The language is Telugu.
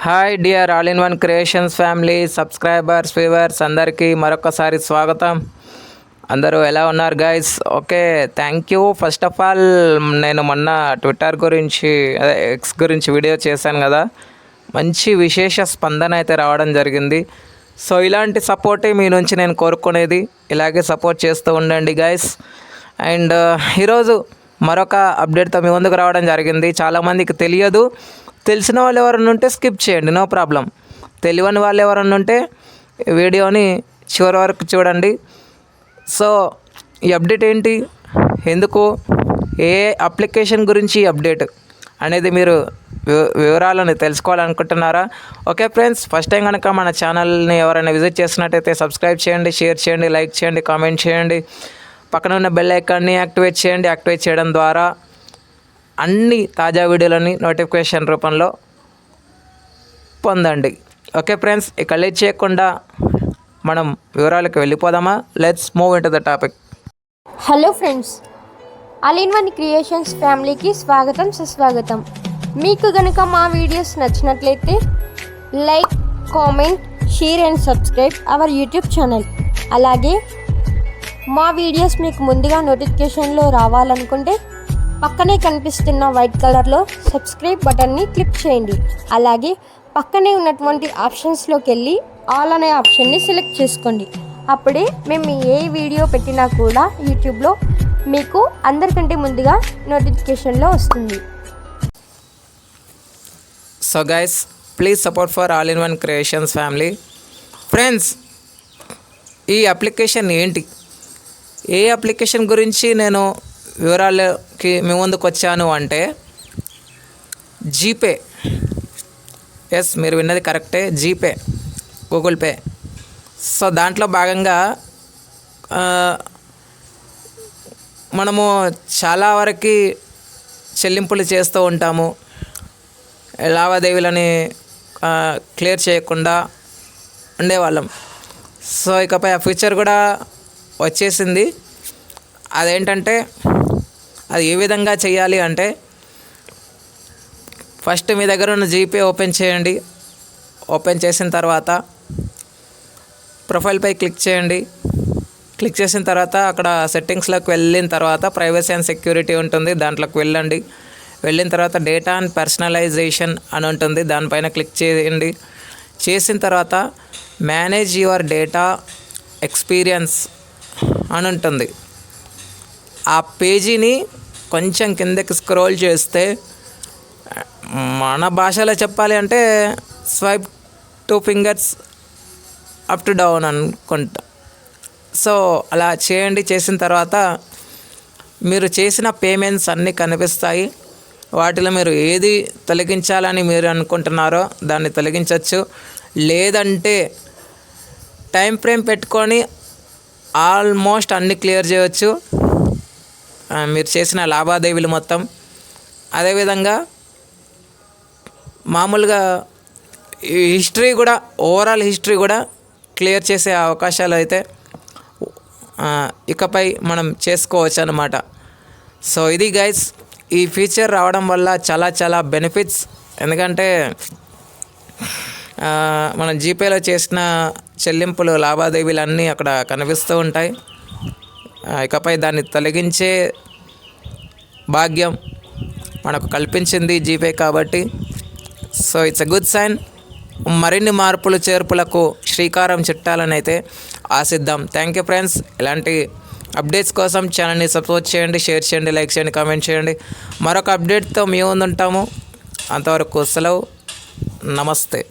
Hi dear all in one creations family subscribers viewers అందరికీ మరొకసారి స్వాగతం. అందరూ ఎలా ఉన్నారు guys? Okay, thank you. First of all నేను మొన్న ట్విట్టర్ గురించి అదే ఎక్స్ గురించి వీడియో చేశాను కదా, మంచి విశేష స్పందన అయితే రావడం జరిగింది. సో ఇలాంటి సపోర్టే మీ నుంచి నేను కోరుకునేది. ఇలాగే సపోర్ట్ చేస్తూ ఉండండి గైస్. అండ్ ఈరోజు మరొక అప్డేట్తో మీ ముందుకు రావడం జరిగింది. చాలామందికి తెలియదు, తెలిసిన వాళ్ళు ఎవరన్నా ఉంటే స్కిప్ చేయండి, నో ప్రాబ్లం. తెలియని వాళ్ళు ఎవరన్నా ఉంటే వీడియోని చివరి వరకు చూడండి. సో ఈ అప్డేట్ ఏంటి, ఎందుకు, ఏ అప్లికేషన్ గురించి ఈ అప్డేట్ అనేది మీరు వివరాలను తెలుసుకోవాలనుకుంటున్నారా? ఓకే ఫ్రెండ్స్, ఫస్ట్ టైం కనుక మన ఛానల్ని ఎవరైనా విజిట్ చేసినట్టయితే సబ్స్క్రైబ్ చేయండి, షేర్ చేయండి, లైక్ చేయండి, కామెంట్ చేయండి. పక్కన ఉన్న బెల్ ఐకాన్ని యాక్టివేట్ చేయండి. యాక్టివేట్ చేయడం ద్వారా అన్ని తాజా వీడియోలని నోటిఫికేషన్ రూపంలో పొందండి. ఓకే ఫ్రెండ్స్, ఇక లేట్ చేయకుండా మనం వివరాలకు వెళ్ళిపోదామా? Let's move into the topic. Hello friends, all in one creations ఫ్యామిలీకి స్వాగతం, సుస్వాగతం. మీకు గనుక మా వీడియోస్ నచ్చినట్లయితే like, comment, share and subscribe our YouTube channel. అలాగే మా వీడియోస్ మీకు ముందుగా నోటిఫికేషన్లో రావాలనుకుంటే పక్కనే కనిపిస్తున్న వైట్ కలర్లో సబ్స్క్రైబ్ బటన్ని క్లిక్ చేయండి. అలాగే పక్కనే ఉన్నటువంటి ఆప్షన్స్లోకి వెళ్ళి ఆల్ అనే ఆప్షన్ని సెలెక్ట్ చేసుకోండి. అప్పుడే మేము ఏ వీడియో పెట్టినా కూడా యూట్యూబ్లో మీకు అందరికంటే ముందుగా నోటిఫికేషన్లో వస్తుంది. So guys, please support for all in one creations family. Friends, ఈ అప్లికేషన్ ఏంటి, ఏ అప్లికేషన్ గురించి నేను వివరాలకి మీ ముందుకు వచ్చాను అంటే జీపే. ఎస్, మీరు విన్నది కరెక్టే, జీపే, గూగుల్ పే. సో దాంట్లో భాగంగా మనము చాలా వరకు చెల్లింపులు చేస్తూ ఉంటాము. లావాదేవీలని క్లియర్ చేయకుండా ఉండేవాళ్ళం. సో ఇకపై ఆ ఫీచర్ కూడా వచ్చేసింది. అదేంటంటే, అది ఏ విధంగా చేయాలి అంటే, ఫస్ట్ మీ దగ్గర ఉన్న జీపే ఓపెన్ చేయండి. ఓపెన్ చేసిన తర్వాత ప్రొఫైల్పై క్లిక్ చేయండి. క్లిక్ చేసిన తర్వాత అక్కడ సెట్టింగ్స్లోకి వెళ్ళిన తర్వాత ప్రైవసీ అండ్ సెక్యూరిటీ ఉంటుంది, దాంట్లోకి వెళ్ళండి. వెళ్ళిన తర్వాత డేటా అండ్ పర్సనలైజేషన్ అని ఉంటుంది, దానిపైన క్లిక్ చేయండి. చేసిన తర్వాత మేనేజ్ యువర్ డేటా ఎక్స్పీరియన్స్ అని ఉంటుంది. ఆ పేజీని కొంచెం కిందకి స్క్రోల్ చేస్తే, మన భాషలో చెప్పాలి అంటే swipe 2 fingers up to down అనుకుంటా. సో అలా చేయండి. చేసిన తర్వాత మీరు చేసిన పేమెంట్స్ అన్నీ కనిపిస్తాయి. వాటిలో మీరు ఏది తొలగించాలని మీరు అనుకుంటున్నారో దాన్ని తొలగించవచ్చు. లేదంటే టైం ఫ్రేమ్ పెట్టుకొని ఆల్మోస్ట్ అన్నీ క్లియర్ చేయవచ్చు, మీరు చేసిన లావాదేవీలు మొత్తం. అదేవిధంగా మామూలుగా హిస్టరీ కూడా, ఓవరాల్ హిస్టరీ కూడా క్లియర్ చేసే అవకాశాలు అయితే ఇకపై మనం చేసుకోవచ్చు అన్నమాట. సో ఇది గైస్, ఈ ఫీచర్ రావడం వల్ల చాలా చాలా బెనిఫిట్స్. ఎందుకంటే మనం జీపేలో చేసిన చెల్లింపులు, లావాదేవీలు అన్నీ అక్కడ కనిపిస్తూ ఉంటాయి. ఇకపై దాన్ని తొలగించే భాగ్యం మనకు కల్పించింది జీపే కాబట్టి. So it's a good sign. మరిన్ని మార్పులు చేర్పులకు శ్రీకారం చుట్టాలని అయితే ఆశిద్దాం. Thank you friends. ఇలాంటి అప్డేట్స్ కోసం ఛానల్ని సపోర్ట్ చేయండి, షేర్ చేయండి, లైక్ చేయండి, కామెంట్ చేయండి. మరొక అప్డేట్తో మీ ముందు ఉంటాము. అంతవరకు సెలవు, నమస్తే.